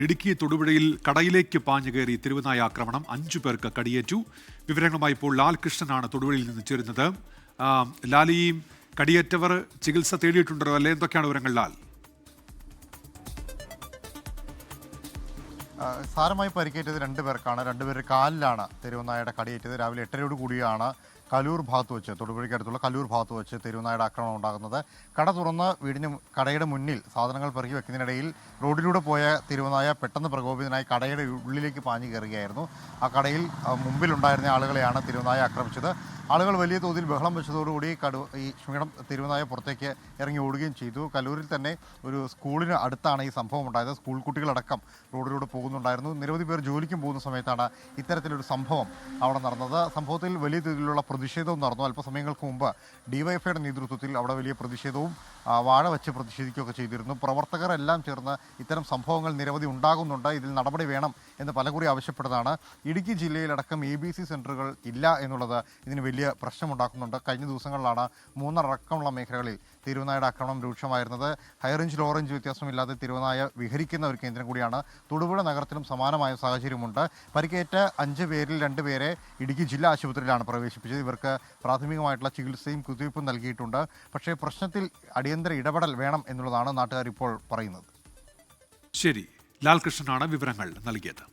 ഇടുക്കി തൊടുപുഴയിൽ കടയിലേക്ക് പാഞ്ഞു കയറി തെരുവുനായ ആക്രമണം 5 പേർക്ക് കടിയേറ്റു. വിവരങ്ങളുമായി ഇപ്പോൾ ലാൽകൃഷ്ണനാണ് തൊടുപുഴയിൽ നിന്ന് ചേരുന്നത്. ലാലിയും കടിയേറ്റവർ ചികിത്സ തേടിയിട്ടുണ്ടോ അല്ലെ? എന്തൊക്കെയാണ് വിവരങ്ങൾ ലാൽ? സാരമായി പരിക്കേറ്റത് 2 പേർക്കാണ്. 2 പേര് കാലിലാണ് തെരുവുനായയുടെ കടിയേറ്റത്. രാവിലെ 8:30 കൂടിയാണ് കലൂർ ഭാഗത്ത് വെച്ച്, തൊടുപുഴയ്ക്ക് അടുത്തുള്ള കലൂർ ഭാഗത്ത് വെച്ച് തെരുവുനായയുടെ ആക്രമണം ഉണ്ടാകുന്നത്. കട തുറന്ന് കടയുടെ മുന്നിൽ സാധനങ്ങൾ പെറുക്കി വെക്കുന്നതിനിടയിൽ റോഡിലൂടെ പോയ തെരുവുനായ പെട്ടെന്ന് പ്രകോപിതനായി കടയുടെ ഉള്ളിലേക്ക് പാഞ്ഞു കയറുകയായിരുന്നു. ആ കടയിൽ മുമ്പിലുണ്ടായിരുന്ന ആളുകളെയാണ് തെരുവുനായ ആക്രമിച്ചത്. ആളുകൾ വലിയ തോതിൽ ബഹളം വെച്ചതോടുകൂടി തെരുവുനായ പുറത്തേക്ക് ഇറങ്ങി ഓടുകയും ചെയ്തു. കലൂരിൽ തന്നെ ഒരു സ്കൂളിന് അടുത്താണ് ഈ സംഭവം ഉണ്ടായത്. സ്കൂൾ കുട്ടികളടക്കം റോഡിലൂടെ പോകുന്നുണ്ടായിരുന്നു. നിരവധി പേർ ജോലിക്കും പോകുന്ന സമയത്താണ് ഇത്തരത്തിലൊരു സംഭവം അവിടെ നടന്നത്. സംഭവത്തിൽ വലിയ തോതിലുള്ള പ്രതിഷേധവും നടന്നു. അല്പസമയങ്ങൾക്ക് മുമ്പ് ഡിവൈഎഫ്ഐയുടെ നേതൃത്വത്തിൽ അവിടെ വലിയ പ്രതിഷേധവും വാഴ വെച്ച് പ്രതിഷേധിക്കുകയൊക്കെ ചെയ്തിരുന്നു. പ്രവർത്തകർ എല്ലാം ചേർന്ന് ഇത്തരം സംഭവങ്ങൾ നിരവധി ഉണ്ടാകുന്നുണ്ട്, ഇതിൽ നടപടി വേണം എന്ന് പലകുറി ആവശ്യപ്പെട്ടതാണ്. ഇടുക്കി ജില്ലയിലടക്കം ABC സെൻ്ററുകൾ ഇല്ല എന്നുള്ളത് ഇതിന് വലിയ പ്രശ്നമുണ്ടാക്കുന്നുണ്ട്. കഴിഞ്ഞ ദിവസങ്ങളിലാണ് 3 അടക്കമുള്ള മേഖലകളിൽ തെരുവുനായയുടെ ആക്രമണം രൂക്ഷമായിരുന്നത്. ഹൈറേഞ്ച് ലോ റേഞ്ച് വ്യത്യാസമില്ലാതെ തെരുവുനായ വിഹരിക്കുന്ന ഒരു കേന്ദ്രം കൂടിയാണ്. തൊടുപുഴ നഗരത്തിലും സമാനമായ സാഹചര്യമുണ്ട്. പരിക്കേറ്റ 5 പേരിൽ 2 പേരെ ഇടുക്കി ജില്ലാ ആശുപത്രിയിലാണ് പ്രവേശിപ്പിച്ചത്. ഇവർക്ക് പ്രാഥമികമായിട്ടുള്ള ചികിത്സയും കുത്തിവയ്പ്പും നൽകിയിട്ടുണ്ട്. പക്ഷേ പ്രശ്നത്തിൽ അടിയന്തര ഇടപെടൽ വേണം എന്നുള്ളതാണ് നാട്ടുകാർ ഇപ്പോൾ പറയുന്നത്. ശരി, ലാൽകൃഷ്ണനാണ് വിവരങ്ങൾ നൽകിയത്.